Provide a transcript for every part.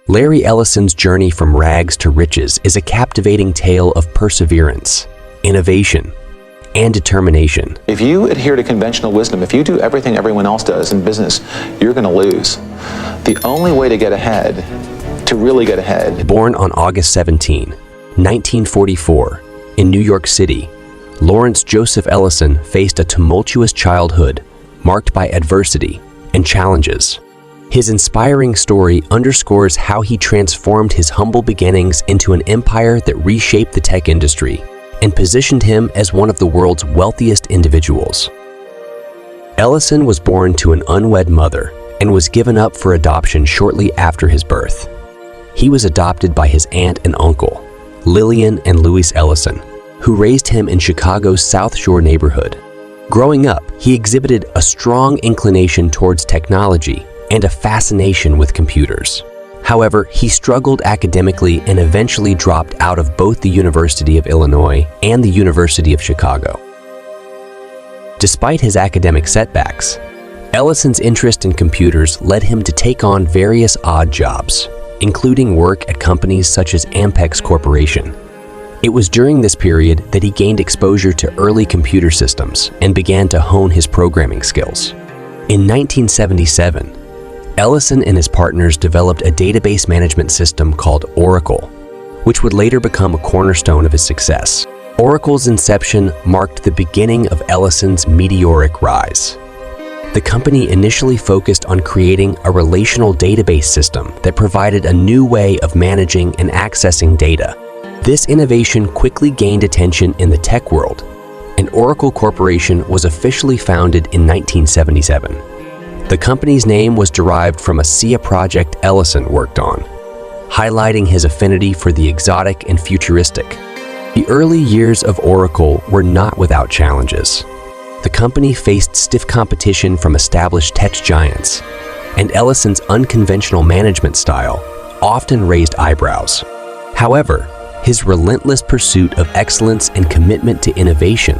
Larry Ellison's journey from rags to riches is a captivating tale of perseverance, innovation, and determination. If you adhere to conventional wisdom, if you do everything everyone else does in business, you're going to lose. The only way to get ahead, to really get ahead. Born on August 17, 1944, in New York City, Lawrence Joseph Ellison faced a tumultuous childhood marked by adversity and challenges. His inspiring story underscores how he transformed his humble beginnings into an empire that reshaped the tech industry and positioned him as one of the world's wealthiest individuals. Ellison was born to an unwed mother and was given up for adoption shortly after his birth. He was adopted by his aunt and uncle, Lillian and Louis Ellison, who raised him in Chicago's South Shore neighborhood. Growing up, he exhibited a strong inclination towards technology and a fascination with computers. However, he struggled academically and eventually dropped out of both the University of Illinois and the University of Chicago. Despite his academic setbacks, Ellison's interest in computers led him to take on various odd jobs, including work at companies such as Ampex Corporation. It was during this period that he gained exposure to early computer systems and began to hone his programming skills. In 1977, Ellison and his partners developed a database management system called Oracle, which would later become a cornerstone of his success. Oracle's inception marked the beginning of Ellison's meteoric rise. The company initially focused on creating a relational database system that provided a new way of managing and accessing data. This innovation quickly gained attention in the tech world, and Oracle Corporation was officially founded in 1977. The company's name was derived from a SIA project Ellison worked on, highlighting his affinity for the exotic and futuristic. The early years of Oracle were not without challenges. The company faced stiff competition from established tech giants, and Ellison's unconventional management style often raised eyebrows. However, his relentless pursuit of excellence and commitment to innovation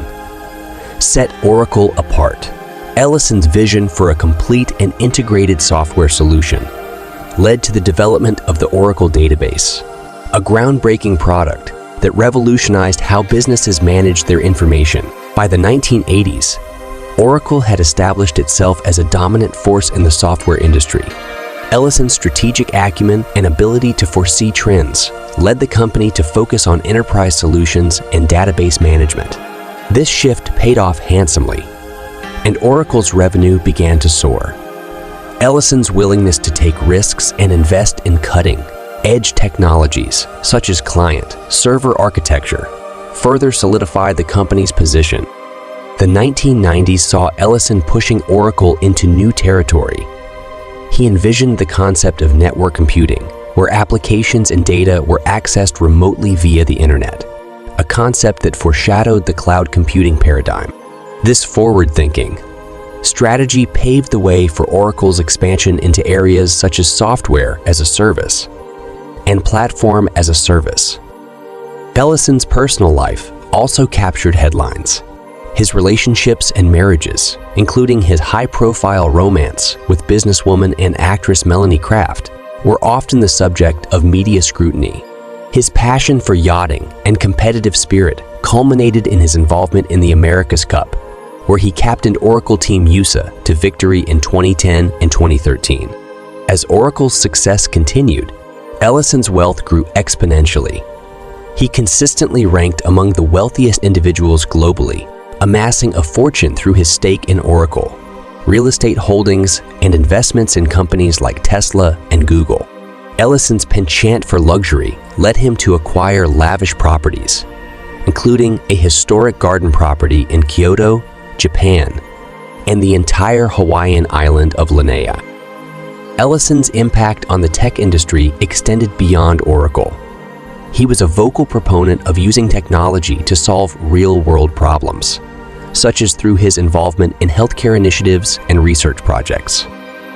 set Oracle apart. Ellison's vision for a complete and integrated software solution led to the development of the Oracle database, a groundbreaking product that revolutionized how businesses managed their information. By the 1980s, Oracle had established itself as a dominant force in the software industry. Ellison's strategic acumen and ability to foresee trends led the company to focus on enterprise solutions and database management. This shift paid off handsomely, and Oracle's revenue began to soar. Ellison's willingness to take risks and invest in cutting-edge technologies, such as client-server architecture, further solidified the company's position. The 1990s saw Ellison pushing Oracle into new territory. He envisioned the concept of network computing, where applications and data were accessed remotely via the internet, a concept that foreshadowed the cloud computing paradigm. This forward-thinking strategy paved the way for Oracle's expansion into areas such as software as a service and platform as a service. Ellison's personal life also captured headlines. His relationships and marriages, including his high-profile romance with businesswoman and actress Melanie Kraft, were often the subject of media scrutiny. His passion for yachting and competitive spirit culminated in his involvement in the America's Cup, where he captained Oracle Team USA to victory in 2010 and 2013. As Oracle's success continued, Ellison's wealth grew exponentially. He consistently ranked among the wealthiest individuals globally, amassing a fortune through his stake in Oracle, real estate holdings, and investments in companies like Tesla and Google. Ellison's penchant for luxury led him to acquire lavish properties, including a historic garden property in Kyoto, Japan, and the entire Hawaiian island of Lanai. Ellison's impact on the tech industry extended beyond Oracle. He was a vocal proponent of using technology to solve real-world problems, such as through his involvement in healthcare initiatives and research projects.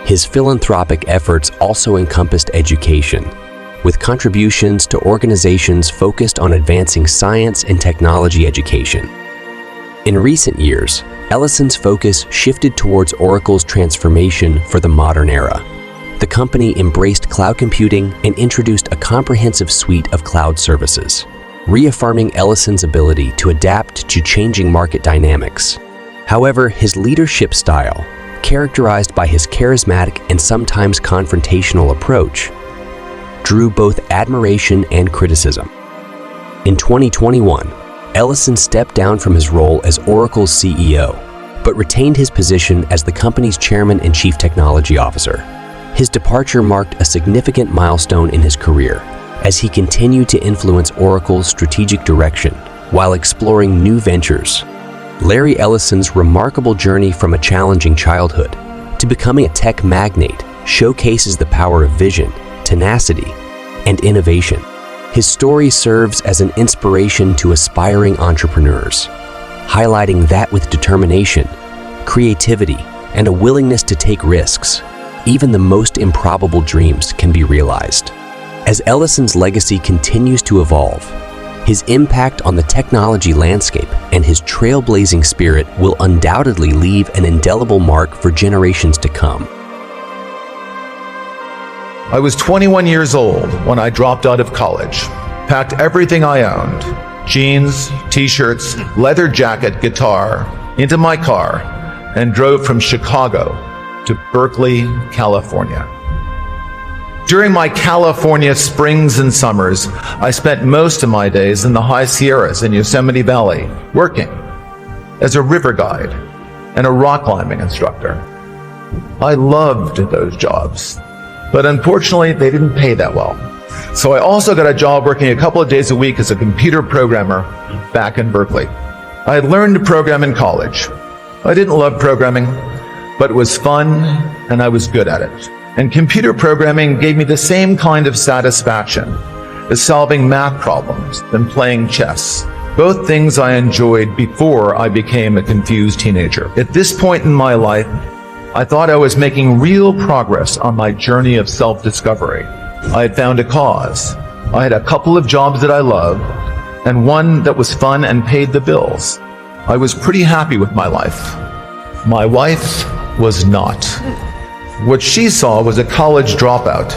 His philanthropic efforts also encompassed education, with contributions to organizations focused on advancing science and technology education. In recent years, Ellison's focus shifted towards Oracle's transformation for the modern era. The company embraced cloud computing and introduced a comprehensive suite of cloud services, reaffirming Ellison's ability to adapt to changing market dynamics. However, his leadership style, characterized by his charismatic and sometimes confrontational approach, drew both admiration and criticism. In 2021, Ellison stepped down from his role as Oracle's CEO, but retained his position as the company's chairman and chief technology officer. His departure marked a significant milestone in his career, as he continued to influence Oracle's strategic direction while exploring new ventures. Larry Ellison's remarkable journey from a challenging childhood to becoming a tech magnate showcases the power of vision, tenacity, and innovation. His story serves as an inspiration to aspiring entrepreneurs, highlighting that with determination, creativity, and a willingness to take risks, even the most improbable dreams can be realized. As Ellison's legacy continues to evolve, his impact on the technology landscape and his trailblazing spirit will undoubtedly leave an indelible mark for generations to come. I was 21 years old when I dropped out of college, packed everything I owned, jeans, t-shirts, leather jacket, guitar, into my car, and drove from Chicago to Berkeley, California. During my California springs and summers, I spent most of my days in the high Sierras in Yosemite Valley, working as a river guide and a rock climbing instructor. I loved those jobs, but unfortunately, they didn't pay that well. So I also got a job working a couple of days a week as a computer programmer back in Berkeley. I had learned to program in college. I didn't love programming, but it was fun and I was good at it. And computer programming gave me the same kind of satisfaction as solving math problems than playing chess, both things I enjoyed before I became a confused teenager. At this point in my life, I thought I was making real progress on my journey of self-discovery. I had found a cause. I had a couple of jobs that I loved, and one that was fun and paid the bills. I was pretty happy with my life. My wife was not. What she saw was a college dropout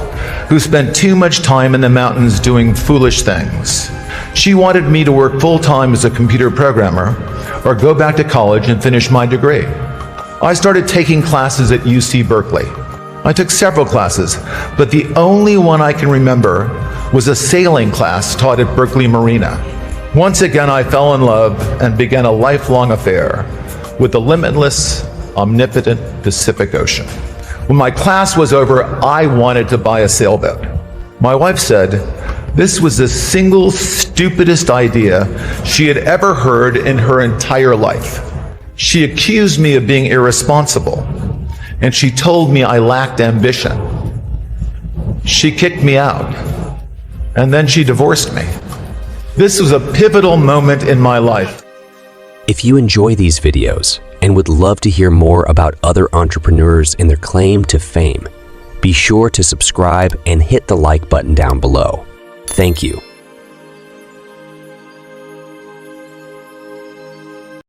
who spent too much time in the mountains doing foolish things. She wanted me to work full-time as a computer programmer or go back to college and finish my degree. I started taking classes at UC Berkeley. I took several classes, but the only one I can remember was a sailing class taught at Berkeley Marina. Once again, I fell in love and began a lifelong affair with the limitless, omnipotent Pacific Ocean. When my class was over, I wanted to buy a sailboat. My wife said this was the single stupidest idea she had ever heard in her entire life. She accused me of being irresponsible, and she told me I lacked ambition. She kicked me out, and then she divorced me. This was a pivotal moment in my life. If you enjoy these videos and would love to hear more about other entrepreneurs and their claim to fame, be sure to subscribe and hit the like button down below. Thank you.